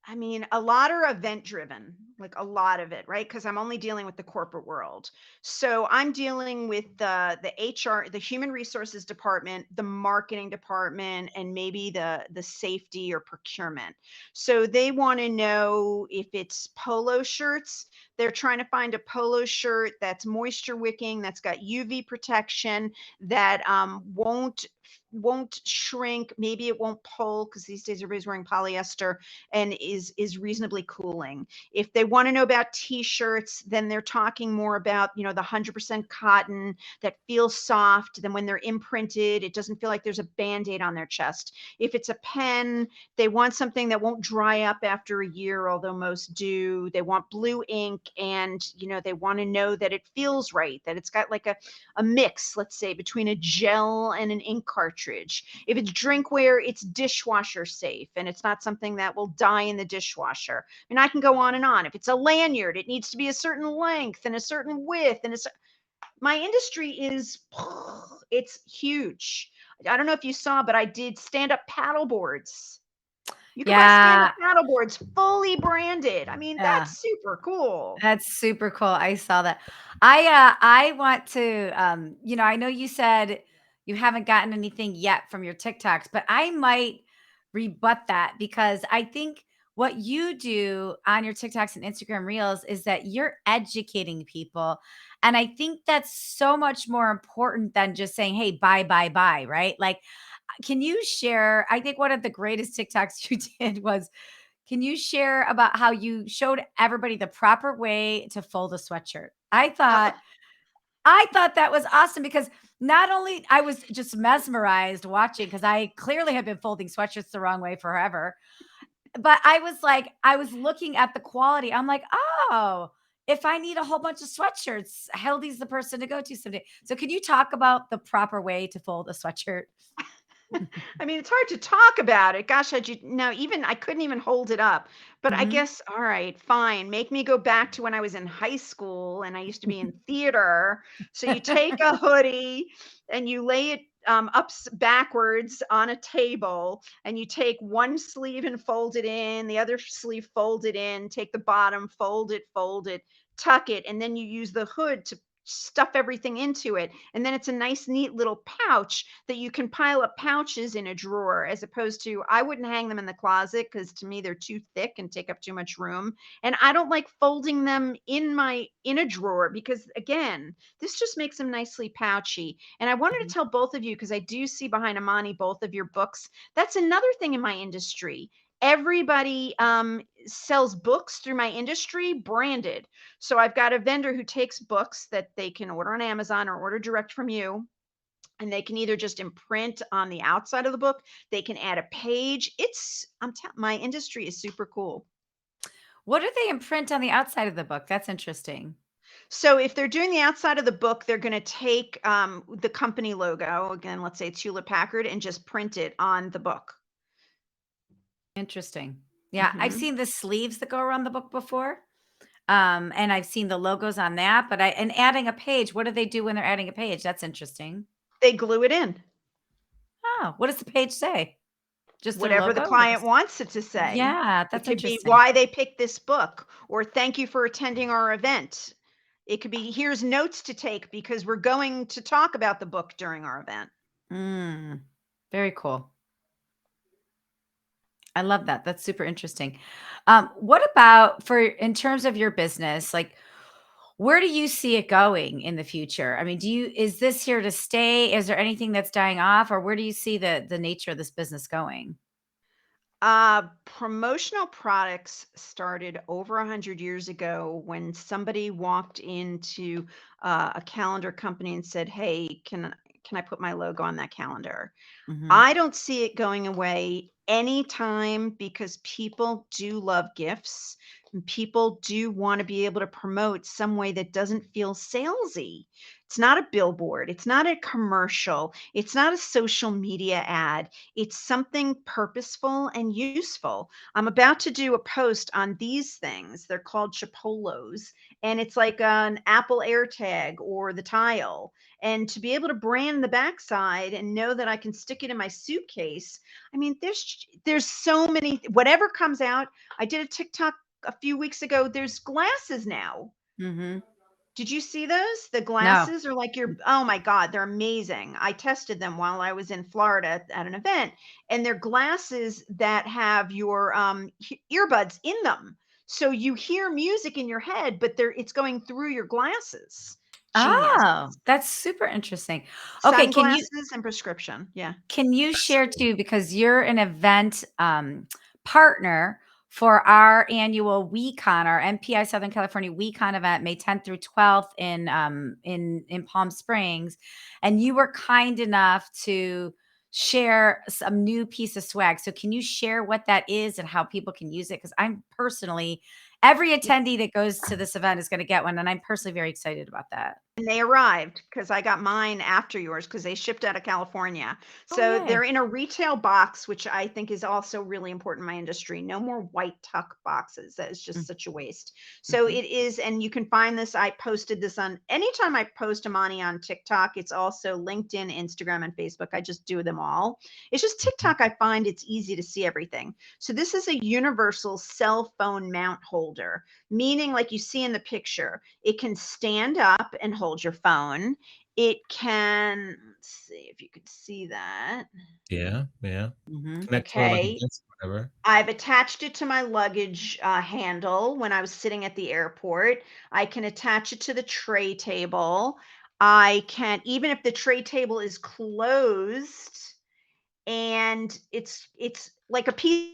I mean, a lot are event driven, like a lot of it, right? Because I'm only dealing with the corporate world. So I'm dealing with the HR, the human resources department, the marketing department, and maybe the safety or procurement. So they want to know if it's polo shirts. They're trying to find a polo shirt that's moisture wicking, that's got UV protection, that won't shrink. Maybe it won't pull because these days everybody's wearing polyester and is reasonably cooling. If they want to know about t-shirts, then they're talking more about, the 100% cotton that feels soft. Then when they're imprinted, it doesn't feel like there's a band-aid on their chest. If it's a pen, they want something that won't dry up after a year, although most do. They want blue ink, and they want to know that it feels right, that it's got like a mix, let's say, between a gel and an ink cartridge. If it's drinkware, it's dishwasher safe and it's not something that will die in the dishwasher. I mean, I can go on and on. If it's a lanyard, it needs to be a certain length and a certain width. And my industry is, it's huge. I don't know if you saw, but I did stand up paddle boards. You can buy stand up Yeah. paddle boards fully branded. I mean, Yeah. that's super cool. That's super cool. I saw that. I want to, I know you said you haven't gotten anything yet from your TikToks, but I might rebut that because I think what you do on your TikToks and Instagram Reels is that you're educating people. And I think that's so much more important than just saying, hey, buy, buy, buy, right? Like, can you share? I think one of the greatest TikToks you did was, can you share about how you showed everybody the proper way to fold a sweatshirt? I thought that was awesome because not only I was just mesmerized watching because I clearly have been folding sweatshirts the wrong way forever, but I was like, I was looking at the quality. I'm like, oh, if I need a whole bunch of sweatshirts, Hildy's the person to go to someday. So, can you talk about the proper way to fold a sweatshirt? I mean, it's hard to talk about it. Gosh, even I couldn't even hold it up. But I Mhm. guess, all right, fine. Make me go back to when I was in high school and I used to be in theater. So you take a hoodie and you lay it backwards on a table, and you take one sleeve and fold it in, the other sleeve fold it in, take the bottom, fold it, tuck it, and then you use the hood to stuff everything into it. And then it's a nice, neat little pouch that you can pile up pouches in a drawer, as opposed to, I wouldn't hang them in the closet because to me they're too thick and take up too much room. And I don't like folding them in a drawer because, again, this just makes them nicely pouchy. And I wanted to Mhm. tell both of you, because I do see behind Amani both of your books. That's another thing in my industry. Everybody sells books through my industry branded. So I've got a vendor who takes books that they can order on Amazon or order direct from you, and they can either just imprint on the outside of the book, they can add a page. My industry is super cool. What do they imprint on the outside of the book? That's interesting. So if they're doing the outside of the book, they're going to take the company logo, again, let's say it's Hewlett Packard, and just print it on the book. Interesting. Yeah, I've Hmm. seen the sleeves that go around the book before. And I've seen the logos on that, but and adding a page, what do they do when they're adding a page? That's interesting. They glue it in. Oh, what does the page say? Just their Whatever the logo? client wants it to say. Yeah, It that's could be interesting. why they picked this book, or thank you for attending our event. It could be here's notes to take because we're going to talk about the book during our event. Mm, very cool. I love that. That's super interesting. What about for in terms of your business? Like, where do you see it going in the future? I mean, is this here to stay? Is there anything that's dying off, or where do you see the nature of this business going? Promotional products started over 100 years ago when somebody walked into a calendar company and said, "Hey, can I put my logo on that calendar?" Hmm. I don't see it going away anytime because people do love gifts and people do want to be able to promote some way that doesn't feel salesy. It's not a billboard, it's not a commercial, it's not a social media ad. It's something purposeful and useful. I'm about to do a post on these things. They're called Chipolos, and it's like an Apple AirTag or the Tile, and to be able to brand the backside and know that I can stick it in my suitcase. I mean, there's so many whatever comes out. I did a TikTok a few weeks ago. There's glasses now. Hmm. Did you see those? The No. glasses are like your oh my god, they're amazing. I tested them while I was in Florida at an event, and they're glasses that have your earbuds in them. So you hear music in your head, but it's going through your glasses. Genius. Oh, that's super interesting. Okay, Sunglasses and prescription, yeah. can you That's share cool. too, because you're an event partner for our annual WeCon, our MPI Southern California WeCon event, May 10th through 12th in Palm Springs, and you were kind enough to share some new piece of swag. So can you share what that is and how people can use it? Because I'm personally, every attendee that goes to this event is going to get one, and I'm personally very excited about that. And they arrived because I got mine after yours because they shipped out of California. Oh, So yay. they're in a retail box, which I think is also really important in my industry. No more white tuck boxes. That is just such a waste. So Mm-hmm. it is, and you can find this. I posted this on anytime I post Amani on TikTok. It's also LinkedIn, Instagram, and Facebook. I just do them all. It's just Mhm. TikTok. I find it's easy to see everything. So this is a universal cell phone mount holder, meaning like you see in the picture, it can stand up and hold your phone. It can, let's see if you could see that. Yeah, yeah. Mm-hmm. Connect to, like, a Okay. desk or whatever. I've attached it to my luggage handle when I was sitting at the airport. I can attach it to the tray table. I can, even if the tray table is closed and it's like a piece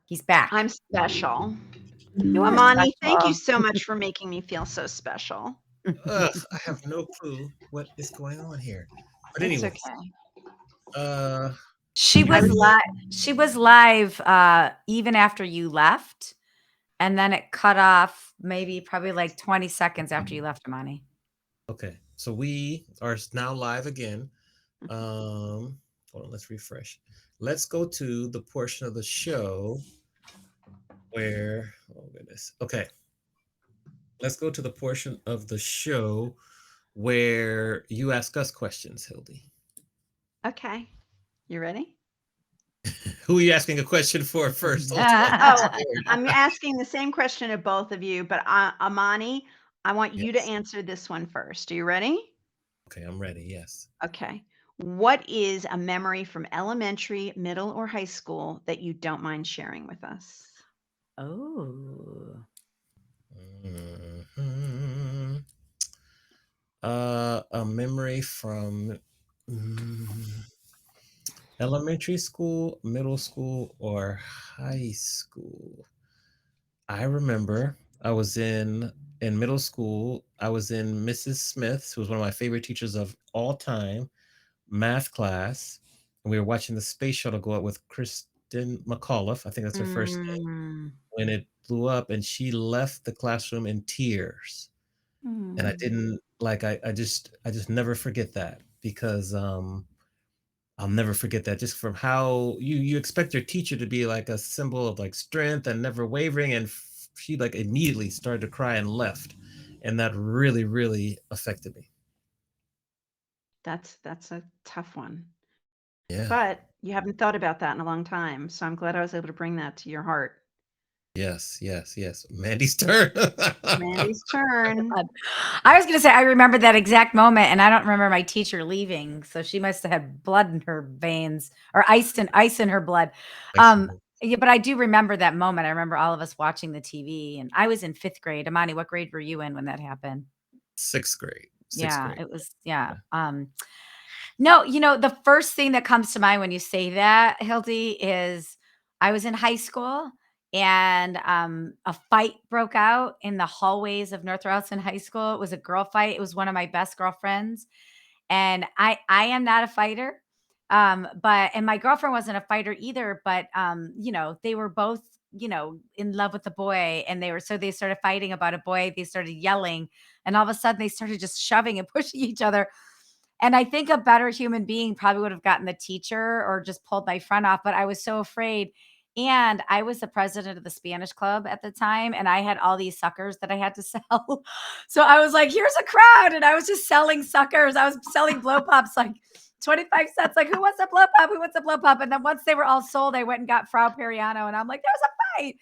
He's back. I'm special. You are Amani, thank you special. so much for making me feel so special. Ugh, I have no clue what is going on here. But It's anyways, okay. uh, She you I was was ready? live. She was live even after you left, and then it cut off maybe probably like 20 seconds after you left, Imani. Okay, so we are now live again. Hold on, let's refresh. Let's go to the portion of the show where, oh goodness. Okay, let's go to the portion of the show where you ask us questions, Hildy. okay. You ready? Who are you asking a question for first? Hold on. I'm Oh, scared. I'm asking the same question of both of you, but Amani, I want you to Yes. answer this one first. Are you ready? Okay, I'm ready. Yes. Okay. What is a memory from elementary, middle, or high school that you don't mind sharing with us? Oh. Mhm. A memory from elementary school, middle school, or high school. I remember I was in middle school. I was in Mrs. Smith, who was one of my favorite teachers of all time, math class, and we were watching the space shuttle go up with Kristen McAuliffe. I think that's her first name. Mm. When it blew up, and she left the classroom in tears. And I Mm. didn't like I just never forget that because I'll never forget that just from how you expect your teacher to be like a symbol of like strength and never wavering, and she like immediately started to cry and left, and that really affected me. That's a tough one. Yeah. But you haven't thought about that in a long time, so I'm glad I was able to bring that to your heart. Yes. Mandy's turn. Mandy's turn. God. I was gonna say I remember that exact moment, and I don't remember my teacher leaving, so she must have had blood in her veins or ice in her blood. Excellent. Yeah, but I do remember that moment. I remember all of us watching the TV, and I was in 5th grade. Amani, what grade were you in when that happened? Sixth grade. Sixth Yeah, grade. it was yeah. Yeah. No, the first thing that comes to mind when you say that, Hildy, is I was in high school and a fight broke out in the hallways of North Royalton High School. It was a girl fight. It was one of my best girlfriends. And I am not a fighter. But and my girlfriend wasn't a fighter either, but they were both, in love with the boy, and they started fighting about a boy. They started yelling, and all of a sudden they started just shoving and pushing each other. And I think a better human being probably would have gotten the teacher or just pulled my friend off, but I was so afraid. And I was the president of the Spanish club at the time, and I had all these suckers that I had to sell. So I was like, here's a crowd. And I was just selling suckers. I was selling blow pops like 25 cents. Like, who wants a blow pop? Who wants a blow pop? And then once they were all sold, I went and got Frau Periano. And I'm like, there's a fight.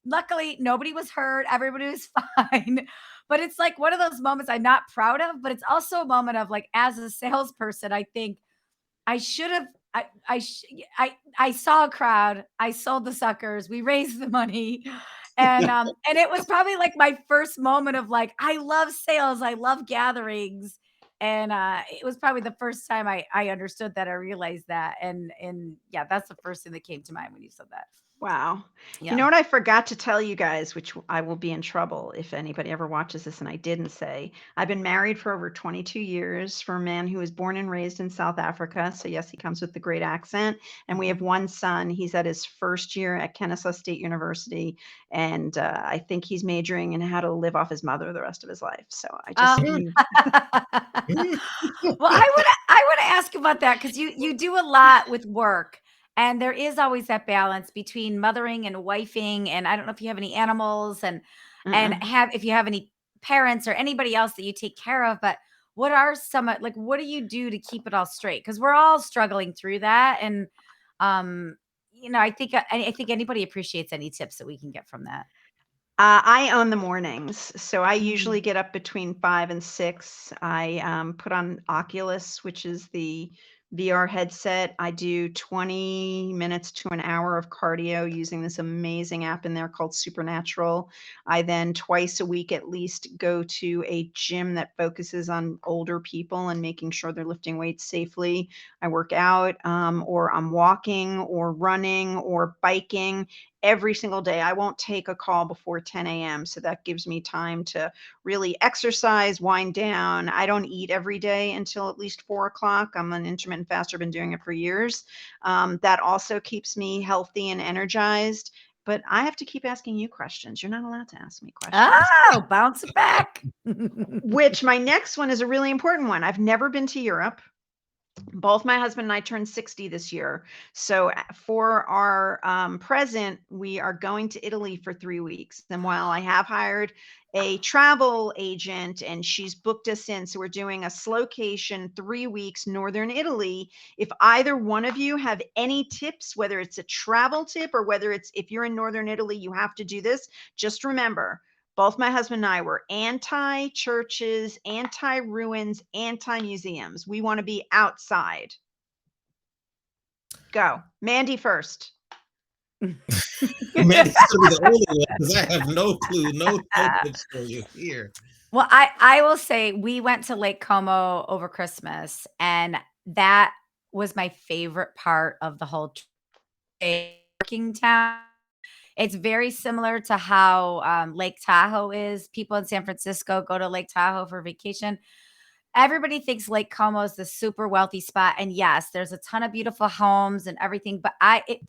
Luckily, nobody was hurt. Everybody was fine. But it's like one of those moments I'm not proud of, but it's also a moment of like, as a salesperson, I think I should have. I saw a crowd. I sold the suckers. We raised the money, and it was probably like my first moment of like I love sales. I love gatherings, and it was probably the first time I understood that. I realized that, and yeah, that's the first thing that came to mind when you said that. Wow. You Yeah. know what I forgot to tell you guys, which I will be in trouble if anybody ever watches this and I didn't say. I've been married for over 22 years for a man who was born and raised in South Africa. So, yes, he comes with the great accent. And we have Mhm. one son. He's at his first year at Kennesaw State University. And I think he's majoring in how to live off his mother the rest of his life. So, I just, Oh. Mm, you, mm. Well, I wanna ask about that because you do a lot with work, and there is always that balance between mothering and wifing, and I don't know if you have any animals and uh-uh. have if you have any parents or anybody else that you take care of, but what are some like, what do you do to keep it all straight? Because 'Cause we're all struggling through that, and, um, I think anybody appreciates any tips that we can get from that. I own the mornings, so I usually Mm. get up between 5 and 6. I put on Oculus, which is the VR headset. I do 20 minutes to an hour of cardio using this amazing app in there called Supernatural. I then twice a week at least go to a gym that focuses on older people and making sure they're lifting weights safely. I work out, or I'm walking or running or biking, every single day. I won't take a call before 10 a.m. So that gives me time to really exercise, wind down. I don't eat every day until at least 4 o'clock. I'm an intermittent faster, been doing it for years. That also keeps me healthy and energized. But I have to keep asking you questions. You're not allowed to ask me questions. Oh, bounce it back. Which my next one is a really important one. I've never been to Europe. Both my husband and I turned 60 this year. So for our present, we are going to Italy for 3 weeks. And while I have hired a travel agent and she's booked us in, so we're doing a slowcation 3 weeks, Northern Italy. If either one of you have any tips, whether it's a travel tip or whether it's if you're in Northern Italy, you have to do this, just remember both my husband and I were anti churches, anti ruins, anti museums. We want to be outside. Go. Mandy first. Mandy's gonna be the only one because I have no clue, no tips for you here. Well, I will say we went to Lake Como over Christmas, and that was my favorite part of the whole working town. It's very similar to how Lake Tahoe is. People in San Francisco go to Lake Tahoe for vacation. Everybody thinks Lake Como is the super wealthy spot, and yes, there's a ton of beautiful homes and everything. But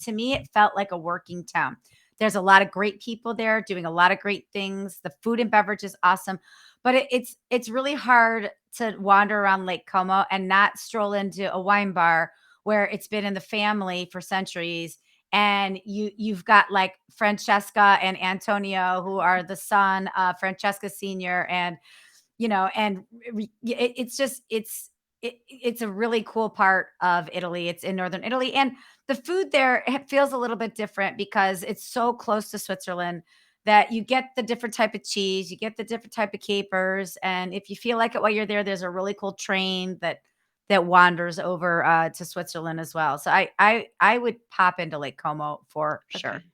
to me, it felt like a working town. There's a lot of great people there doing a lot of great things. The food and beverage is awesome, but it's really hard to wander around Lake Como and not stroll into a wine bar where it's been in the family for centuries, and you've got like Francesca and Antonio, who are the son of Francesca Senior, and it's just it's a really cool part of Italy. It's in northern Italy, and the food there feels a little bit different because it's so close to Switzerland that you get the different type of cheese, you get the different type of capers, and if you feel like it while you're there, there's a really cool train that wanders over to Switzerland as well. So I would pop into Lake Como for sure. Okay.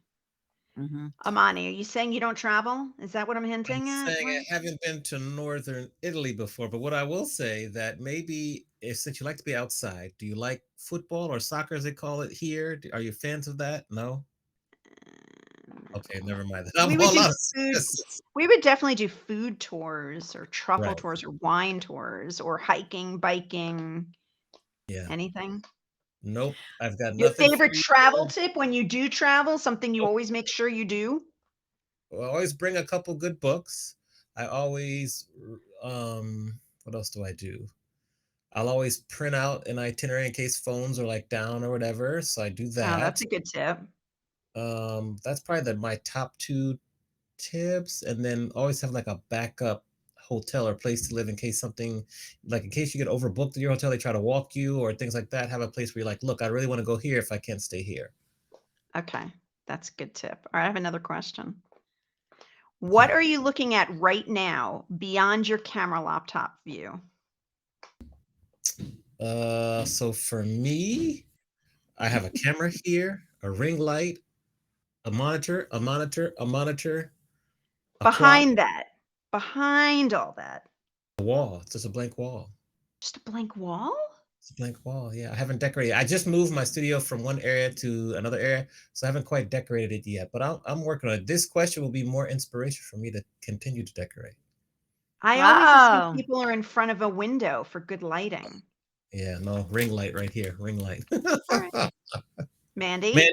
Mhm. Amani, are you saying you don't travel? Is that what I'm I'm hinting at? saying I haven't been to northern Italy before, but what I will say that maybe if since you like to be outside, do you like football or soccer as they call it here? Are you fans of that? No? Okay, No. never mind. I'm We would all do out of food. guesses. We would definitely do food tours or truffle Right. tours or wine tours or hiking, biking, Yeah. anything. Nope. I've got Your nothing for favorite you travel there. tip when you do travel, something you Nope. always make sure you do? I always bring a couple good books. I always what else do I do? I'll always print out an itinerary in case phones are like down or whatever. So I do Oh, that. that's a good tip. That's probably my top two tips, and then always have like a backup hotel or place to live in case something like in case you get overbooked at your hotel, they try to walk you or things like that. Have a place where you're like, look, I really want to go here if I can't stay here. Okay, that's a good tip. All right, I have another question. Hmm. What are you looking at right now beyond your camera laptop view? So for me, I have a camera here, a ring light, a monitor, a clock, Behind that, behind all that, a wall. It's just a blank wall. just a blank wall? It's a blank wall. Yeah, I haven't decorated. I just moved my studio from one area to another area, so I haven't quite decorated it yet. But I'm working on it. This question will be more inspiration for me to continue to decorate. I always assume Wow. people are in front of a window for good lighting. Yeah, no ring light right here. Ring light. All right. Man. Mandy?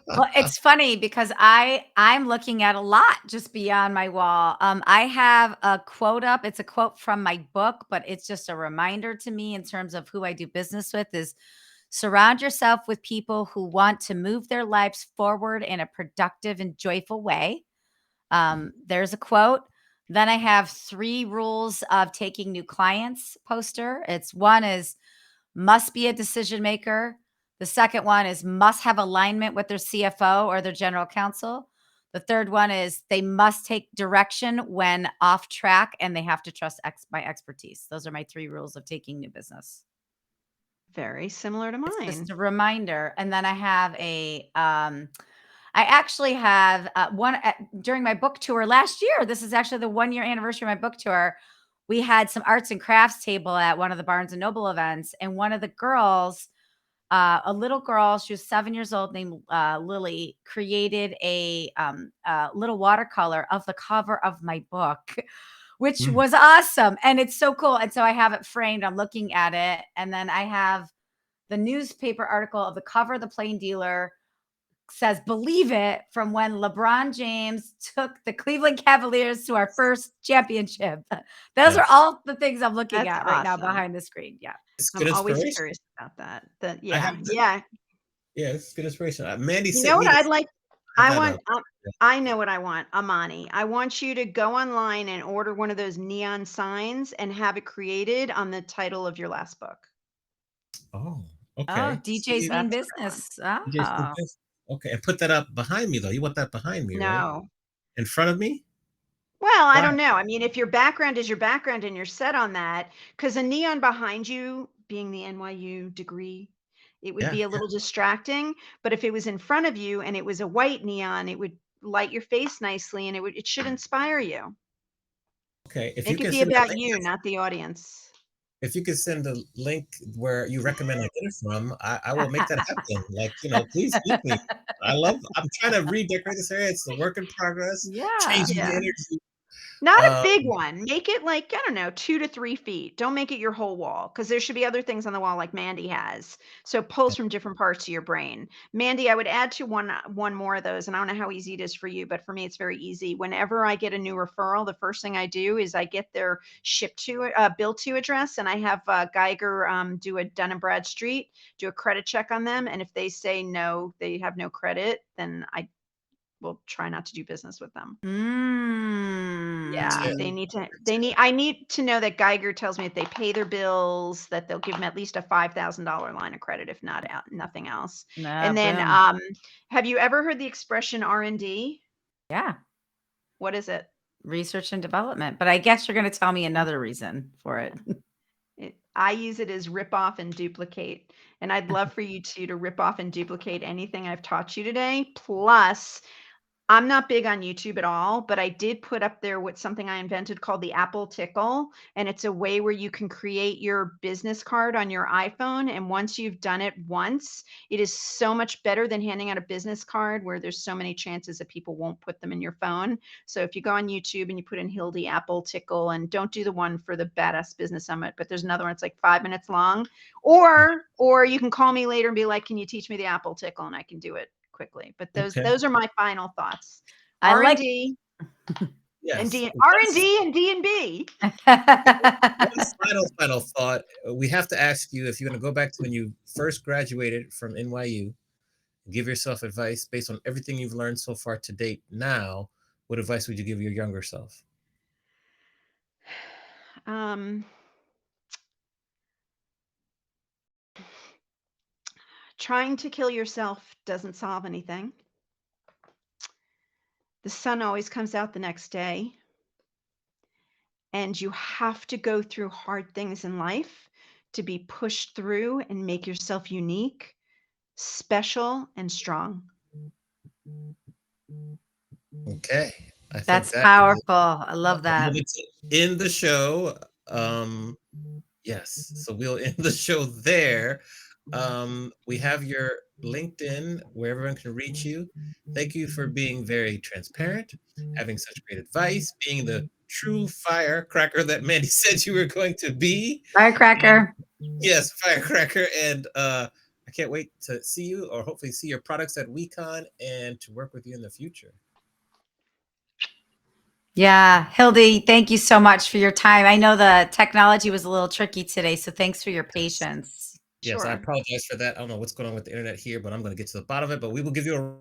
Well, it's funny because I'm looking at a lot just beyond my wall. I have a quote up. It's a quote from my book, but it's just a reminder to me in terms of who I do business with is surround yourself with people who want to move their lives forward in a productive and joyful way. There's a quote. Then I have 3 rules of taking new clients poster. It's one is must be a decision maker. The second one is must have alignment with their CFO or their general counsel. The third one is they must take direction when off track and they have to trust my expertise. Those are my 3 rules of taking new business. Very similar to It's just mine. a reminder. And then I actually have one during my book tour last year. This is actually the 1 year anniversary of my book tour. We had some arts and crafts table at one of the Barnes and Noble events, and one of the girls A little girl, she was 7 years old, named Lily, created a little watercolor of the cover of my book, which Mm, was awesome. And it's so cool. And so I have it framed. I'm looking at it. And then I have the newspaper article of the cover of the Plain Dealer says, "Believe it," from when LeBron James took the Cleveland Cavaliers to our first championship. Those are yes. all the things I'm looking That's at right now awesome. behind the screen. Yeah. It's I'm good always inspiration. curious about that. That I have yeah, the yeah. yeah, it's good inspiration. Mandy You sent know me what I'd this. like? I have I that want up. Yeah. I know what I want, Amani. I want you to go online and order one of those neon signs and have it created on the title of your last book. Oh, Oh, okay. DJs See, mean That's what I want. business. you just did Oh. this. Okay, and put that up behind me though. You want that behind me, right? No. In front of me? Well, I Why? don't know. I mean, if your background is your background and you're set on that, because a neon behind you being the NYU degree, it would Yeah, be a yeah. little distracting. But if it was in front of you and it was a white neon, it would light your face nicely and it should inspire you. Okay. If you Make it can be send that about link, you, not the audience. if you could send the link where you recommend I get it from, I will make that happen. Like, please keep me. I'm trying to redecorate this area. It's a work in progress, Yeah. changing the Yeah. energy. Not a Um, big one. Make it like, I don't know, 2 to 3 feet. Don't make it your whole wall because there should be other things on the wall like Mandy has. So pulls from different parts of your brain. Mandy, I would add to one more of those, and I don't know how easy it is for you, but for me, it's very easy. Whenever I get a new referral, the first thing I do is I get their bill to address, and I have Geiger do a Dun and Bradstreet, do a credit check on them, and if they say no, they have no credit, then I will try not to do business with them. that's Yeah, it. Mm. That's it. I need to know that Geiger tells me if they pay their bills, that they'll give them at least a $5,000 line of credit, if not nothing else. Nah, And then, boom. have you ever heard the expression R&D? Yeah. What is it? Research and development. But I guess you're going to tell me another reason for it. I use it as rip off and duplicate. And I'd love for you to rip off and duplicate anything I've taught you today. Plus, I'm not big on YouTube at all, but I did put up there what something I invented called the Apple Tickle. And it's a way where you can create your business card on your iPhone. And once you've done it once, it is so much better than handing out a business card where there's so many chances that people won't put them in your phone. So if you go on YouTube and you put in Hildy Apple Tickle, and don't do the one for the Badass Business Summit, but there's another one, it's like 5 minutes long. Or you can call me later and be like, can you teach me the Apple Tickle? And I can do it quickly. But those Okay. those are my final thoughts. I R and like D and Yes. D R and D and D and B. One final thought. We have to ask you if you're going to go back to when you first graduated from NYU, give yourself advice based on everything you've learned so far to date. Now, what advice would you give your younger self? Um, Trying to kill yourself doesn't solve anything. The sun always comes out the next day, and you have to go through hard things in life to be pushed through and make yourself unique, special, and strong. Okay. I think That's that is powerful. I love a that. moment to end the show. Yes. So we'll end the show there. We have your LinkedIn where everyone can reach you. Thank you for being very transparent, having such great advice, being the true firecracker that Mandy said you were going to be. And Firecracker. yes, firecracker. And I can't wait to see you or hopefully see your products at WeCon and to work with you in the future. Yeah. Hildy, thank you so much for your time. I know the technology was a little tricky today, so thanks for your Yes. patience. Yes, I Sure. apologize for that. I don't know what's going on with the internet here, but I'm going to get to the bottom of it. But we will give you a